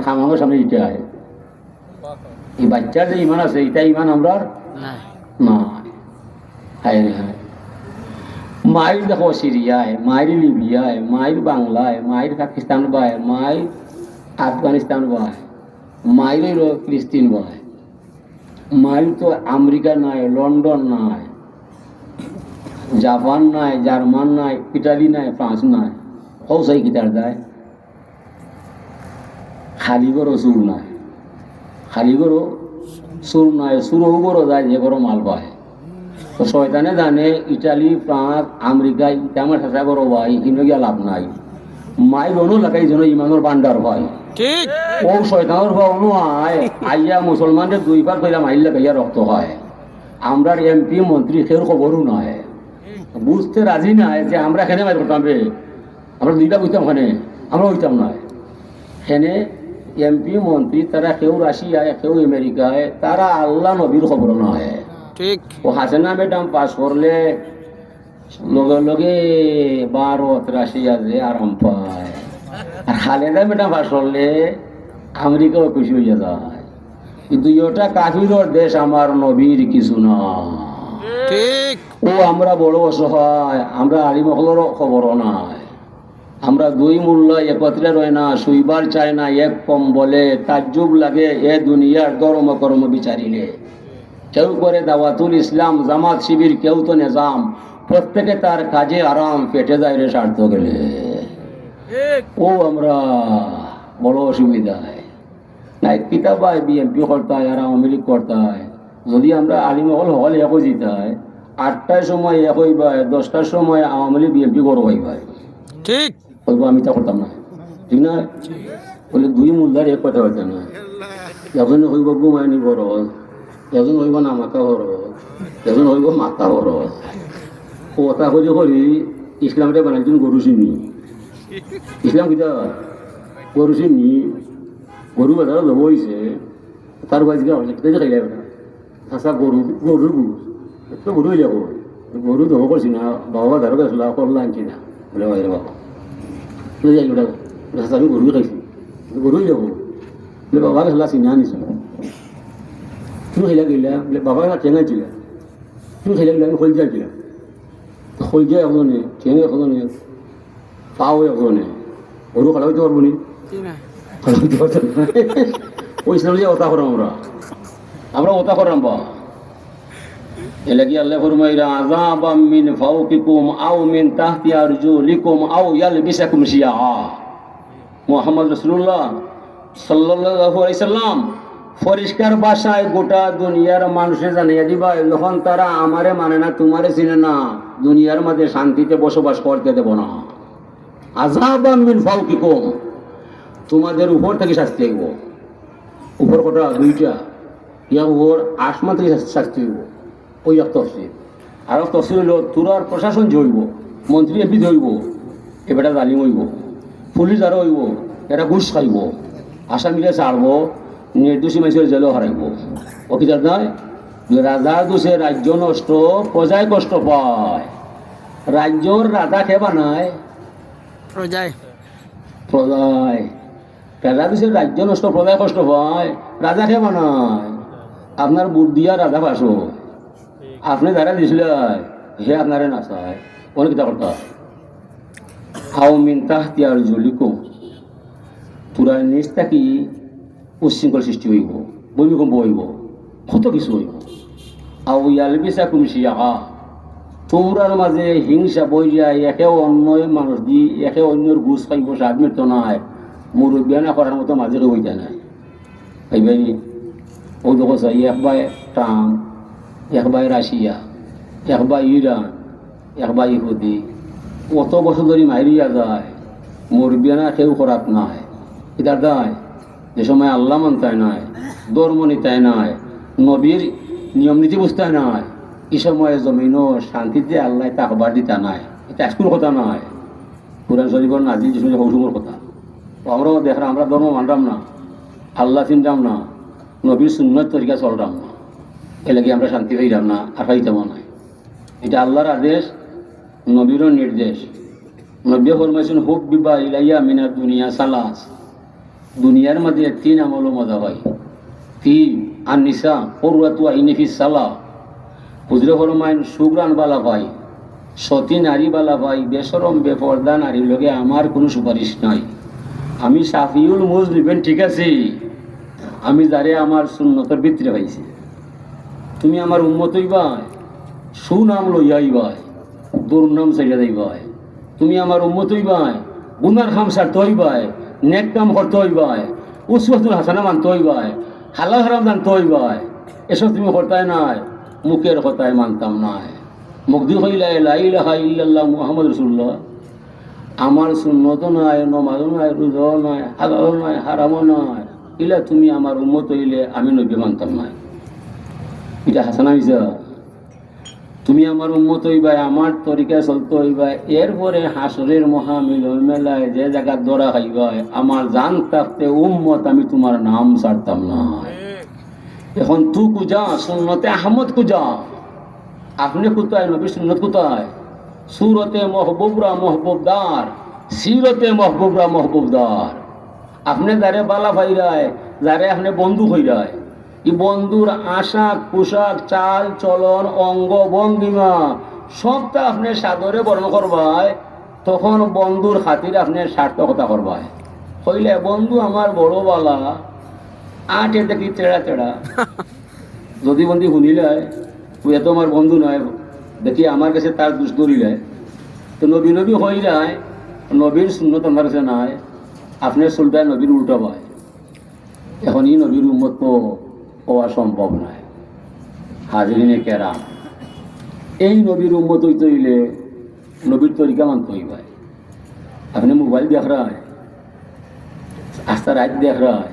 খামানোর সামনে ইটা হয় এই বাচ্চার যে ইমান আছে এটা ইমান আমরা না হায় রে হায় মায়ের দেখো সিরিয়ায় মায়ের লিবিয়ায় মায়ের বাংলায় মায়ের পাকিস্তান বায় মায়ের আফগানিস্তান বায় মায়ের ফিলিস্তিন বায় মায়ের তো আমেরিকা নাই লন্ডন নাই জাপান নাই জার্মান নাই ইটালি নাই ফ্রান্স নাই হৌসাই কিতার দেয় খালি করো সুর নাই খালি করো সুর নাই সুরও করো যায় যে করো মাল পায় তো শয়তানে জানে ইটালি ফ্রান্স আমেরিকা ইটা আমার চেষ্টা করো ভাই কিন্তু গিয়া লাভ নাই মায়ের অনু লাগাই যেন ইমানোর বান্ডার হয় ও শয়তানোর অনু আয় আইয়া মুসলমানদের দুইবার কইরা মাইল লাগাইয়া রক্ত হয় আমরা এমপি মন্ত্রী সের খবরও নয় বুঝতে রাজি নাই যে আমরা এখানে মাইল করতাম রে আমরা দুইটা বুঝতাম ওখানে আমরা হইতাম নয় এখানে এমপি মন্ত্রী তারা কেউ রাশিয়ায় কেউ আমেরিকায় তারা আল্লাহ নবীর খবর নয় ঠিক ও হাসিনা ম্যাডাম পাস করলে লগে লগে ভারত রাশিয়া যে আরাম পায় আর খালেদা ম্যাডাম পাস করলে আমেরিকাও খুশি হয়ে যায় কিন্তু ওটা কাফিরর দেশ আমার নবীর কিছু না ঠিক ও আমরা বড় অসহায় আমরা আলিমহলের খবরও নাই আমরা দুই মূল্য একত্রে রয় না শুইবার চাই না এক কম বলে তাজ্জুব লাগে এ দুনিয়ার ধর্ম কর্ম বিচারিলে কেউ করে দাওয়াতুল ইসলাম জামাত শিবির কেউ তো নিজাম প্রত্যেকে তার কাজে আরাম পেটে যায় রে স্বার্থ গেলে ও আমরা বড় অসুবিধায় নাই কিতাব বিএনপি করতে হয় আর আওয়ামী লীগ করতে হয় যদি আমরা আলিমহল হল একই দিতে হয় 8টার সময় একই ভাই 10টার সময় আওয়ামী লীগ বিএনপি করো ভাই ভাই ঠিক বলবো আমি তা করতাম না ঠিক না বলে দুই মূল্যার এক কথা হইতে না একজন হইব গুমায়নি খরচ একজন হইব নামাকা খরচ একজন হইব মাতা খরচ কথা করি করি ইসলামটা বানাইছেন গরু চিনি ইসলাম কিতা গরু চিনি গরু বাজারে যাব হয়েছে তার বাড়িতে খাইলে বেটা আচ্ছা গরু গরুর গুরু তো গরু হয়ে যাবো গরু দেবো করছি না বাবা ধারো গেছিল করলা আনছি না বলে বাইরে বাবা যাই ওটা আমি গরু খাইছি গরুই যাবো বলে বাবা খেলা চিনা আনিছিল তুমি খেলা গেলা বলে বাবা ঠেঙাইছিল তুমি খেলা গেলে আমি খলজা ছিলাম খলজা এখনে ঠেঙে এখনে পাও এখনে গরু খেলা হইতে পারবো নি ওই ইসলাম যে ওতা করাম আমরা ওতা করাম বা এলাকি আল্লাহ ফরমাইরা আযাবাম মিন ফাওকিকুম আও মিন তাহতি আরজুলিকুম আও ইয়ালবিসাকুম শিয়া মুহাম্মদ রাসূলুল্লাহ সাল্লাল্লাহু আলাইহি সাল্লাম পরিষ্কার ভাষায় গোটা দুনিয়ার মানুষে জানিয়ে দিবা যখন তারা আমারে মানে না তোমারে চিনে না দুনিয়ার মধ্যে শান্তিতে বসবাস করতে দেব না আযাবাম মিন ফাওকিকুম তোমাদের উপর থেকে শাস্তি হইব উপর কটা দুইটা ইয়া উপর আসমান থেকে শাস্তি হইব ওই এক তফসিল আর এক তফসিল হইল তোরার প্রশাসন যে হইব মন্ত্রী এমপি হইব এবারটা জালিম হইব পুলিশ আরও হইব এরা ঘুষ খাইব আসামিরা ছাড়ব নির্দোষী মানুষের জেলেও হারাইব অফিসার নয় রাজার দোষে রাজ্য নষ্ট প্রজায় কষ্ট পায় রাজ্যর রাজা খেবা নাই প্রজায় প্রজায় রাজা দোষে রাজ্য নষ্ট প্রজায় কষ্ট পায় রাজা খেবা নাই আপনার বুদ্ধিয়া রাজা পাশো আপনি যারা দিছিল হে আপনারে না চায় অনেক কিতা করতে হাও মিন তাহতি আরজুলিকুম তোরা নিজ থাকি উচ্ছৃঙ্খল সৃষ্টি হইব ভূমিকম্প হইব কত কিছু হইব আও ইয়ালবিসাকুম শিয়া তোমরার মাঝে হিংসা বই যায় একে অন্য মানুষ দি একে অন্যর ঘুষ খাইব স্বাদ মৃত্যু নাই মুরব্বিয়ানা করার মতো মাঝে হয়ে যায় না ভাই ও দেখো চাই একবার ট্রাম্প একবার রাশিয়া একবার ইরান একবার ইহুদি কত বছর ধরে মারিয়া যায় মুরব্বিয়ানা কেউ করাত নাই এটা দায় যে সময় আল্লাহ মানতায় নাই ধর্ম নিতায় নাই নবীর নিয়ম নীতি বুঝতায় নাই এই সময় জমিনও শান্তিতে আল্লাহ তা খবর দিতা নাই এটা স্কুল কথা নয় কোরআন শরীফের নাজিল যে শুনে কৌসুমের কথা আমরাও দেখলাম আমরা ধর্ম মানলাম না আল্লাহ চিনতাম না নবীর সুন্নত তরিকা চলতাম না এলাকি আমরা শান্তি পাইলাম না আর পাইতাম না এটা আল্লাহর আদেশ নবীরও নির্দেশ নবী ফরমাইছেন হুব বিবা ইলাইয়া মিনার দুনিয়া সালাস দুনিয়ার মাঝে তিন আমলও মজা হয়। তিন আর নিশা পড়ুয়াতু আইনিফিস সালা হুজরে ফরমাইন সুগ্রান বালা পাই, সতী নারী বালা পাই, বেসরম বেপর্দা নারীর লগে আমার কোনো সুপারিশ নাই। আমি সাফিউল মুজলিবেন, ঠিক আছে, আমি যারে আমার সুন্নতের ভিতরে পাইছি। তুমি আমার উম্মত হইবাই, সুনাম লইয়াইবাই, দুর্নাম চাইয়া যাইবাই। তুমি আমার উম্মত হইবাই, গুনার খাম সারতে হইবাই, নেক কাম করতে হইবাই, উসওয়াতুল হাসানা মানতে হইবাই, হালাল হারাম জানতে হইবাই। এসব তুমি করতায় নাই, মুখের কথায় মানতাম নাই। মুগ্ধি হইলা লা ইলাহা ইল্লাল্লাহ মুহাম্মদ রাসূলুল্লাহ, আমার সুন্নতও নাই, নমাজও নাই, রোজাও নাই, হালালও নাই, হারামও নাই, ইলা তুমি আমার উম্মত হইলে আমি নবী মানতাম নাই। এটা হাসানা হইছা? তুমি আমার উম্মত হইবাই, আমার তরিকা চলতে হইবাই, এরপরে হাসরের মহামিলন মেলায় যে জায়গা দরা খাইবাই, আমার জান থাকতে উম্মত আমি তোমার নাম ছাড়তাম না। এখন তু কুজা সুন্নতে আহমদ কুজা, আপনি কোথায়, নবী সুন্নত কোথায়? সুরতে মহবুবরা মহবুবদার, সিরতে মহবুবরা মহবুবদার। আপনি যারে বালা ভাইরায়, যারে আপনি বন্ধু হইরায়, এই বন্ধুর আশাক পোশাক চাল চলন অঙ্গ ভঙ্গিমা সবটা আপনি সাদরে বর্ণ করবায়, তখন বন্ধুর খাতির আপনি সার্থকতা করবায়। হইলে বন্ধু আমার বড় বালা, আটে দেখি তেড়া তেড়া। যদি বন্ধু শুনিলায় তুই এত আমার বন্ধু নয়, দেখি আমার কাছে তার দুষ ধরিলায়, তো নবী নবী হই যায়, নবীর সুন্নত আমার কাছে নাই, আপনার চুলটায় নবীর উল্টা পায়। এখন এই নবীর উম্মত তো হওয়া সম্ভব নয়। হাজরিনে কেরাম, এই নবীর উম্মত হইতে হইলে নবীর তরিকা মানতে হইবাই। আপনি মোবাইল দেখ রায়, আস্তা রাত দেখ রায়,